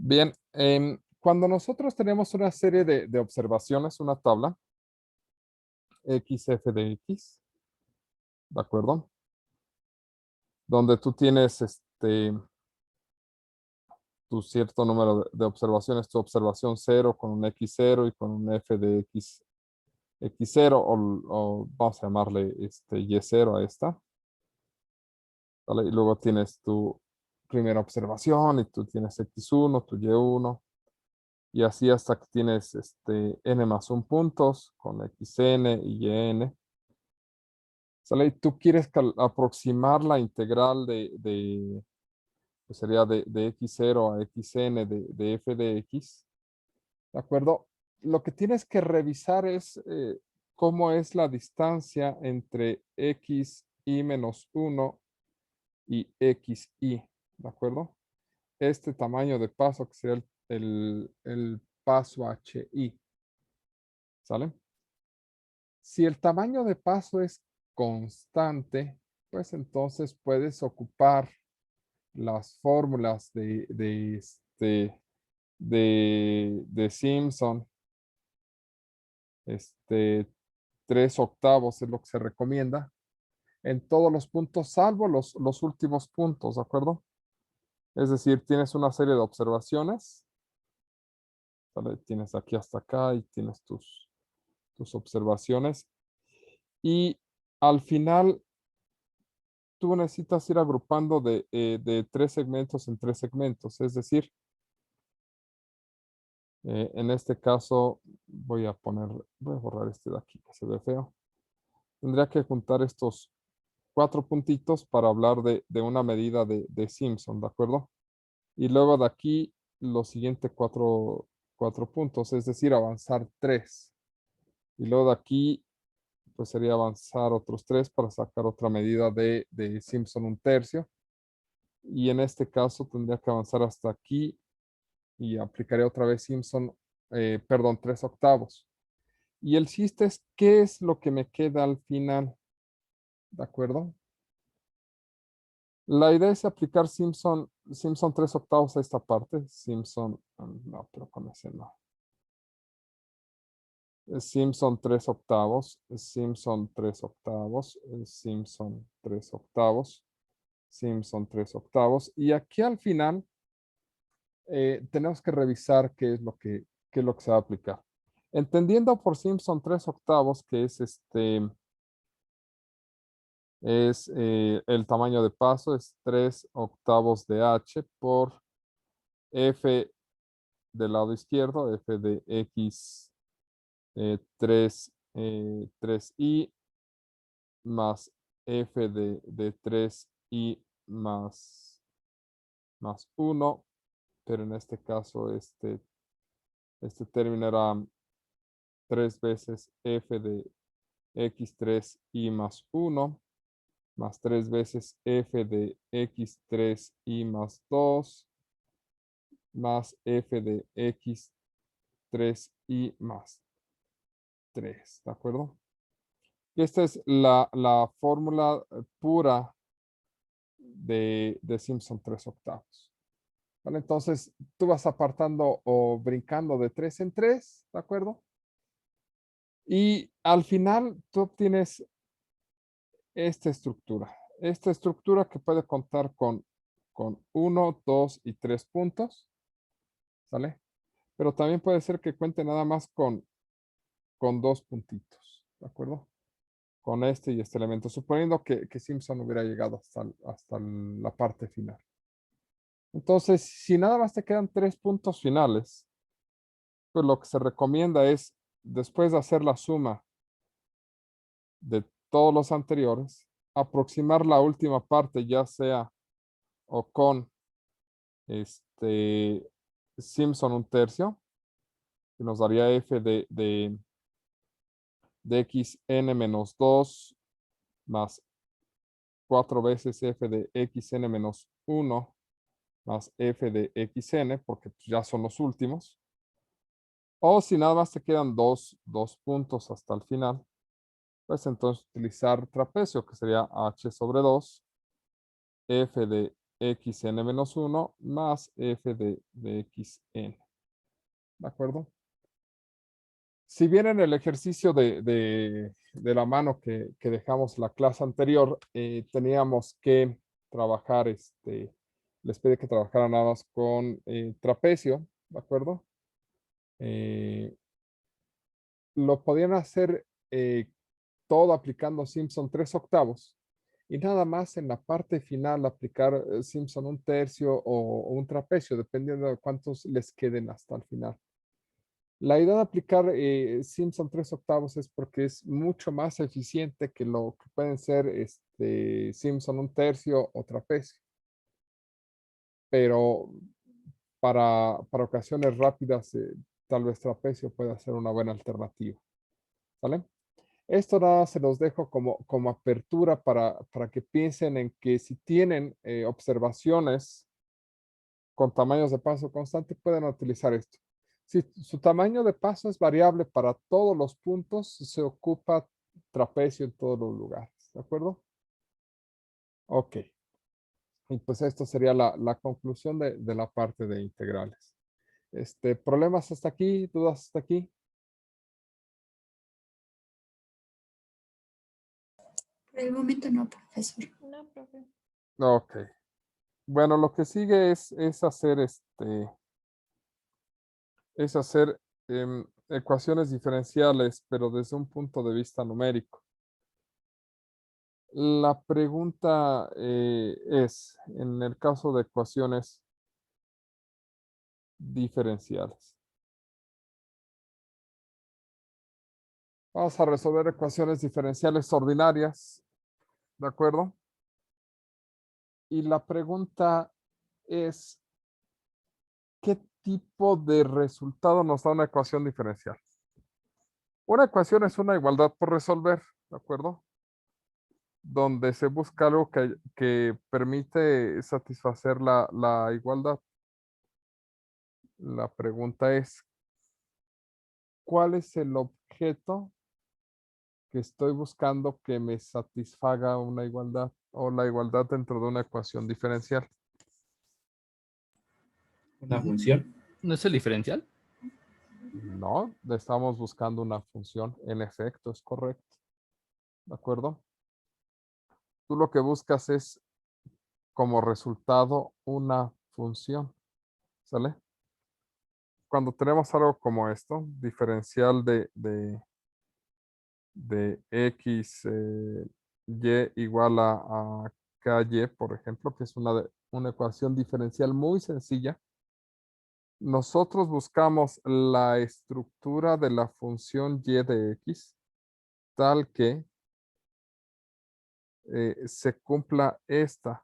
Bien, cuando nosotros tenemos una serie de observaciones, una tabla, x f de x, ¿de acuerdo? Donde tú tienes tu cierto número de observaciones, tu observación cero con un x0 y con un f de x0, o vamos a llamarle y0 a esta, ¿vale? Y luego tienes tu primera observación y tú tienes x1, tu y1, y así hasta que tienes n más 1 puntos con xn y yn. ¿Sale? Y tú quieres aproximar la integral pues sería de x0 a xn de f de x, ¿de acuerdo? Lo que tienes que revisar es cómo es la distancia entre xi menos 1 y xi, ¿de acuerdo? Este tamaño de paso que sería el paso hi, ¿sale? Si el tamaño de paso es constante, pues entonces puedes ocupar las fórmulas de Simpson. 3/8 es lo que se recomienda en todos los puntos, salvo los últimos puntos, ¿de acuerdo? Es decir, tienes una serie de observaciones, ¿vale? Tienes aquí hasta acá y tienes tus observaciones. Y al final tú necesitas ir agrupando de 3 segmentos en 3 segmentos. Es decir, en este caso voy a borrar este de aquí que se ve feo. Tendría que juntar estos 4 puntitos para hablar de una medida de Simpson, ¿de acuerdo? Y luego de aquí los siguientes 4 puntos, es decir, avanzar 3. Y luego de aquí, pues sería avanzar otros 3 para sacar otra medida de Simpson 1/3. Y en este caso tendría que avanzar hasta aquí y aplicaré otra vez Simpson, perdón, 3/8. Y el chiste es, ¿qué es lo que me queda al final? ¿De acuerdo? La idea es aplicar Simpson 3/8 a esta parte. Simpson, no, pero con ese no. Simpson 3/8, Simpson 3/8, Simpson 3/8, Simpson 3/8. Y aquí al final tenemos que revisar qué es lo que se va a aplicar. Entendiendo por Simpson 3/8 que es el tamaño de paso, es 3/8 de h por f del lado izquierdo, f de x 3i más f de 3i más 1, pero en este caso este término era 3 veces f de x3i más 1, más 3 veces f de x3i más 2, más f de x3i más 3, ¿de acuerdo? Y esta es la fórmula pura de Simpson 3/8. ¿Vale? Entonces, tú vas apartando o brincando de 3 en 3, ¿de acuerdo? Y al final tú obtienes esta estructura. Esta estructura que puede contar con 1, 2 y 3 puntos, ¿sale? Pero también puede ser que cuente nada más con 2 puntitos, ¿de acuerdo? Con este y este elemento, suponiendo que Simpson hubiera llegado hasta la parte final. Entonces, si nada más te quedan 3 puntos finales, pues lo que se recomienda es, después de hacer la suma de todos los anteriores, aproximar la última parte, ya sea o con Simpson 1/3, que nos daría f de xn menos 2 más 4 veces f de xn menos 1 más f de xn, porque pues, ya son los últimos. O si nada más te quedan dos puntos hasta el final, pues entonces utilizar trapecio, que sería h sobre 2, f de xn menos 1 más f de xn. ¿De acuerdo? Si bien en el ejercicio de la mano que dejamos la clase anterior, teníamos que trabajar, les pedí que trabajaran nada más con trapecio, ¿de acuerdo? Lo podían hacer todo aplicando Simpson 3/8 y nada más en la parte final aplicar Simpson 1/3 o un trapecio, dependiendo de cuántos les queden hasta el final. La idea de aplicar Simpson 3/8 es porque es mucho más eficiente que lo que pueden ser Simpson 1/3 o trapecio. Pero para ocasiones rápidas, tal vez trapecio pueda ser una buena alternativa. ¿Vale? Esto nada se los dejo como apertura para que piensen en que si tienen observaciones con tamaños de paso constante, pueden utilizar esto. Si su tamaño de paso es variable para todos los puntos, se ocupa trapecio en todos los lugares. ¿De acuerdo? Ok. Y pues esto sería la conclusión de la parte de integrales. ¿Problemas hasta aquí? ¿Dudas hasta aquí? Por el momento no, profesor. No, profe. Ok. Bueno, lo que sigue es hacer ecuaciones diferenciales, pero desde un punto de vista numérico. La pregunta es, en el caso de ecuaciones diferenciales. Vamos a resolver ecuaciones diferenciales ordinarias, ¿de acuerdo? Y la pregunta es, ¿qué tipo de resultado nos da una ecuación diferencial? Una ecuación es una igualdad por resolver, ¿de acuerdo? Donde se busca algo que permite satisfacer la igualdad. La pregunta es, ¿cuál es el objeto que estoy buscando que me satisfaga una igualdad o la igualdad dentro de una ecuación diferencial? Una función. ¿No es el diferencial? No, estamos buscando una función. En efecto, es correcto. ¿De acuerdo? Tú lo que buscas es como resultado una función. ¿Sale? Cuando tenemos algo como esto, diferencial de x, y igual a ky, por ejemplo, que es una ecuación diferencial muy sencilla, nosotros buscamos la estructura de la función y de x tal que se cumpla esta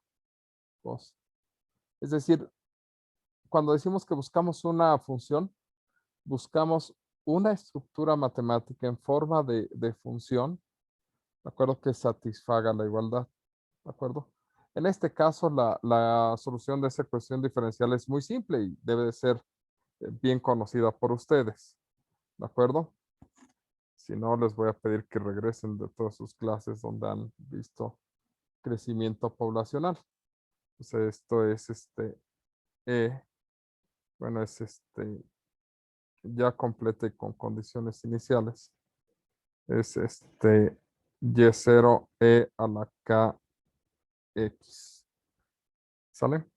cosa. Es decir, cuando decimos que buscamos una función, buscamos una estructura matemática en forma de función, ¿de acuerdo? Que satisfaga la igualdad, ¿de acuerdo? En este caso, la solución de esa ecuación diferencial es muy simple y debe de ser bien conocida por ustedes, ¿de acuerdo? Si no, les voy a pedir que regresen de todas sus clases donde han visto crecimiento poblacional. Entonces, esto es bueno, es ya completa y con condiciones iniciales. Es y0 a la kx. ¿Sale?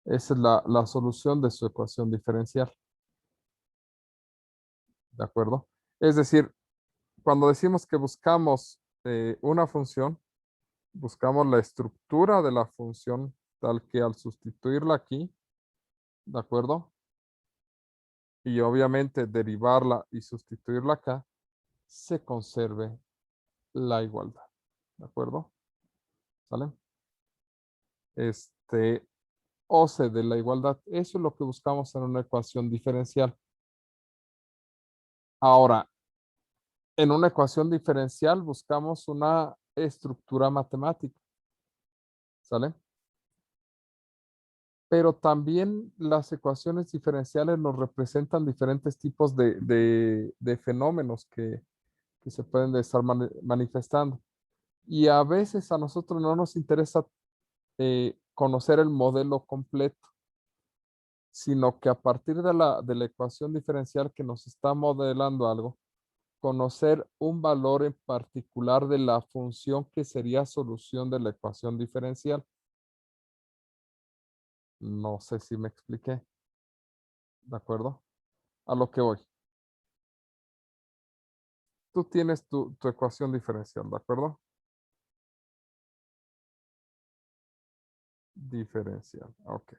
Esa es la solución de su ecuación diferencial. ¿De acuerdo? Es decir, cuando decimos que buscamos una función, buscamos la estructura de la función tal que al sustituirla aquí, ¿de acuerdo? Y obviamente derivarla y sustituirla acá, se conserve la igualdad. ¿De acuerdo? ¿Sale? OCE de la igualdad. Eso es lo que buscamos en una ecuación diferencial. Ahora, en una ecuación diferencial buscamos una estructura matemática. ¿Sale? Pero también las ecuaciones diferenciales nos representan diferentes tipos de fenómenos que se pueden estar manifestando. Y a veces a nosotros no nos interesa conocer el modelo completo, sino que a partir de la ecuación diferencial que nos está modelando algo, conocer un valor en particular de la función que sería solución de la ecuación diferencial. No sé si me expliqué. ¿De acuerdo? A lo que voy. Tú tienes tu ecuación diferencial, ¿de acuerdo? Diferencial, ok.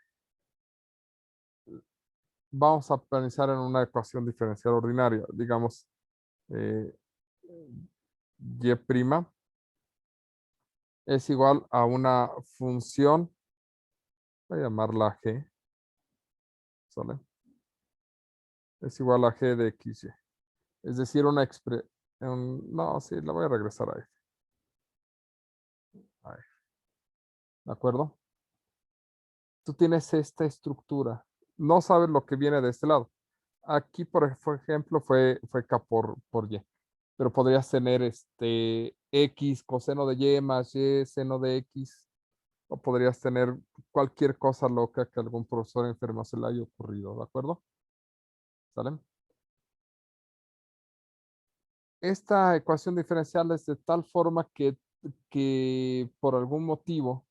Vamos a pensar en una ecuación diferencial ordinaria. Digamos, y' es igual a una función, voy a llamarla g, ¿sale? Es igual a g de xy. Es decir, una expresión, no, sí, la voy a regresar ahí. Ahí. ¿De acuerdo? Tú tienes esta estructura. No sabes lo que viene de este lado. Aquí, por ejemplo, fue K por Y. Pero podrías tener X coseno de Y más Y seno de X. O podrías tener cualquier cosa loca que algún profesor enfermo se le haya ocurrido. ¿De acuerdo? ¿Sale? Esta ecuación diferencial es de tal forma que por algún motivo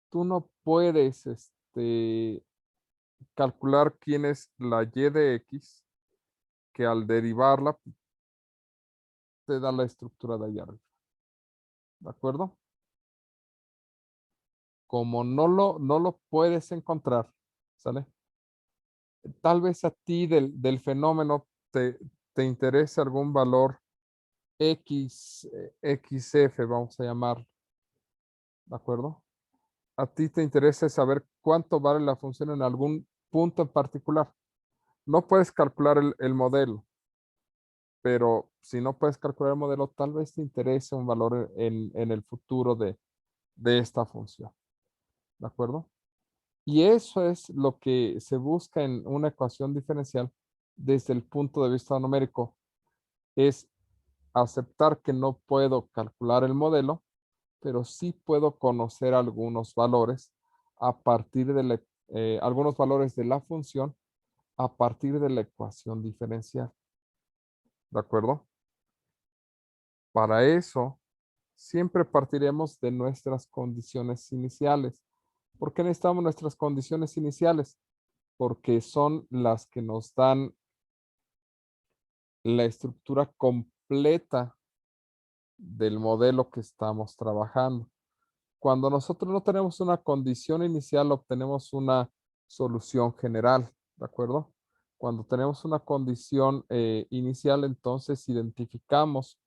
tú no puedes calcular quién es la y de x, que al derivarla te da la estructura de allá arriba. ¿De acuerdo? Como no lo puedes encontrar, ¿sale? Tal vez a ti del fenómeno te interese algún valor X, XF, vamos a llamarlo. ¿De acuerdo? A ti te interesa saber cuánto vale la función en algún punto en particular. No puedes calcular el modelo, pero si no puedes calcular el modelo, tal vez te interese un valor en el futuro de esta función. ¿De acuerdo? Y eso es lo que se busca en una ecuación diferencial desde el punto de vista numérico. Es aceptar que no puedo calcular el modelo, pero sí puedo conocer algunos valores a partir de algunos valores de la función a partir de la ecuación diferencial. ¿De acuerdo? Para eso, siempre partiremos de nuestras condiciones iniciales. ¿Por qué necesitamos nuestras condiciones iniciales? Porque son las que nos dan la estructura completa del modelo que estamos trabajando. Cuando nosotros no tenemos una condición inicial, obtenemos una solución general, ¿de acuerdo? Cuando tenemos una condición inicial, entonces identificamos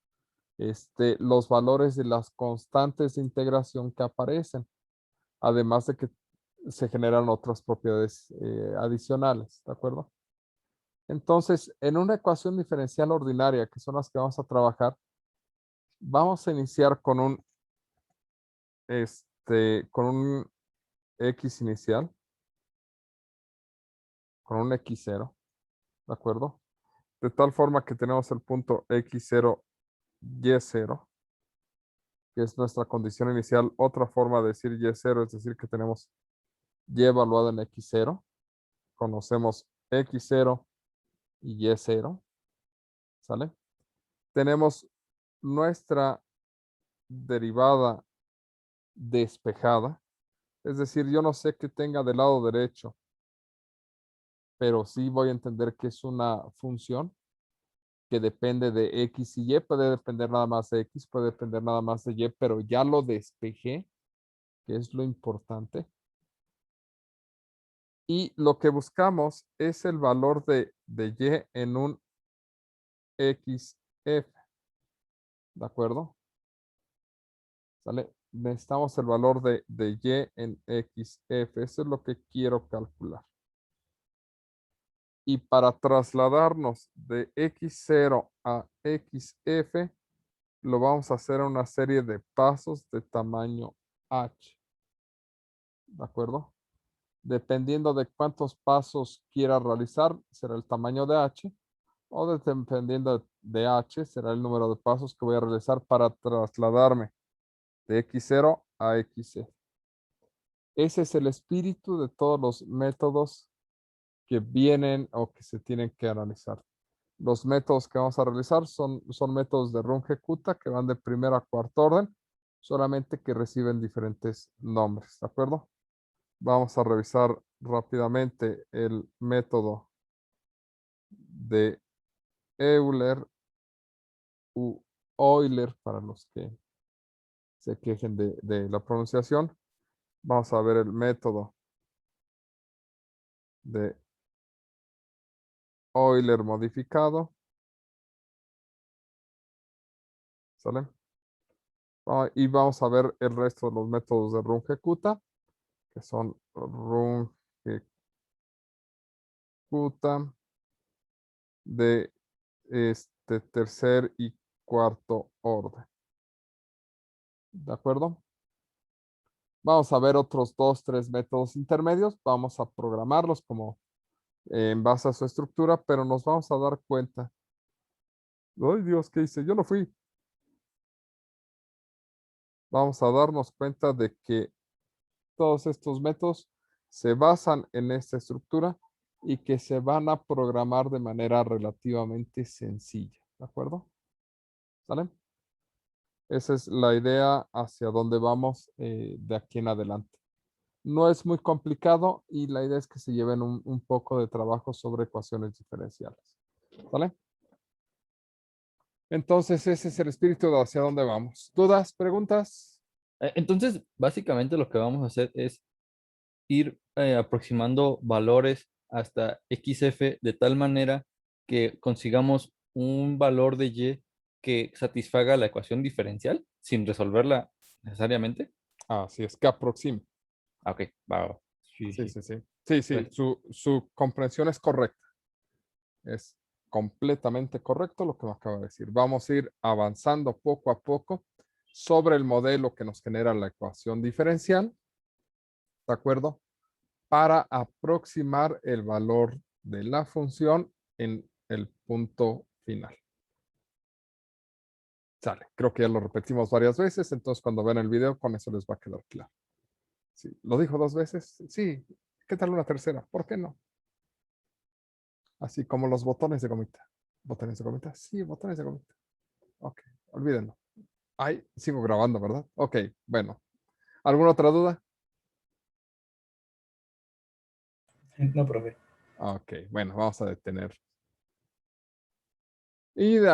los valores de las constantes de integración que aparecen, además de que se generan otras propiedades adicionales, ¿de acuerdo? Entonces, en una ecuación diferencial ordinaria, que son las que vamos a trabajar, vamos a iniciar con un X inicial, con un X0, ¿de acuerdo? De tal forma que tenemos el punto X0, Y0, que es nuestra condición inicial. Otra forma de decir Y0 es decir que tenemos Y evaluada en X0. Conocemos X0 y Y0, ¿sale? Tenemos nuestra derivada despejada. Es decir, yo no sé qué tenga del lado derecho, pero sí voy a entender que es una función que depende de X y Y. Puede depender nada más de X, puede depender nada más de Y, pero ya lo despejé, que es lo importante. Y lo que buscamos es el valor de Y en un XF. ¿De acuerdo? ¿Sale? Necesitamos el valor de Y en XF. Eso es lo que quiero calcular. Y para trasladarnos de X0 a XF, lo vamos a hacer en una serie de pasos de tamaño H. ¿De acuerdo? Dependiendo de cuántos pasos quiera realizar, será el tamaño de H. O dependiendo de H, será el número de pasos que voy a realizar para trasladarme de X0 a XF. Ese es el espíritu de todos los métodos que vienen o que se tienen que analizar. Los métodos que vamos a realizar son métodos de Runge-Kutta que van de primero a cuarto orden, solamente que reciben diferentes nombres, ¿de acuerdo? Vamos a revisar rápidamente el método de Euler u Euler para los que se quejen de la pronunciación. Vamos a ver el método de Euler modificado. ¿Sale? Y vamos a ver el resto de los métodos de Runge-Kutta, que son Runge-Kutta de tercer y cuarto orden. ¿De acuerdo? Vamos a ver otros 2, 3 métodos intermedios. Vamos a programarlos como en base a su estructura, pero nos vamos a dar cuenta. ¡Ay, Dios! ¿Qué hice? Yo no fui. Vamos a darnos cuenta de que todos estos métodos se basan en esta estructura y que se van a programar de manera relativamente sencilla. ¿De acuerdo? ¿Sale? Esa es la idea hacia dónde vamos de aquí en adelante. No es muy complicado y la idea es que se lleven un poco de trabajo sobre ecuaciones diferenciales. ¿Vale? Entonces ese es el espíritu de hacia dónde vamos. ¿Dudas? ¿Preguntas? Entonces, básicamente lo que vamos a hacer es ir aproximando valores hasta XF de tal manera que consigamos un valor de Y que satisfaga la ecuación diferencial sin resolverla necesariamente. Así es, que aproxime. Ah, ok, va, va. Sí, Sí, sí. sí, sí. Sí, sí, Pues, su comprensión es correcta. Es completamente correcto lo que me acaba de decir. Vamos a ir avanzando poco a poco sobre el modelo que nos genera la ecuación diferencial, ¿de acuerdo? Para aproximar el valor de la función en el punto final. Sale, creo que ya lo repetimos varias veces, entonces cuando vean el video con eso les va a quedar claro. Sí, ¿lo dijo 2 veces? Sí, ¿qué tal una tercera? ¿Por qué no? Así como los botones de gomita. ¿Botones de gomita? Sí, botones de gomita. Ok, olvídenlo. Ay, sigo grabando, ¿verdad? Ok, bueno. ¿Alguna otra duda? No, profe. Ok, bueno, vamos a detener. Y de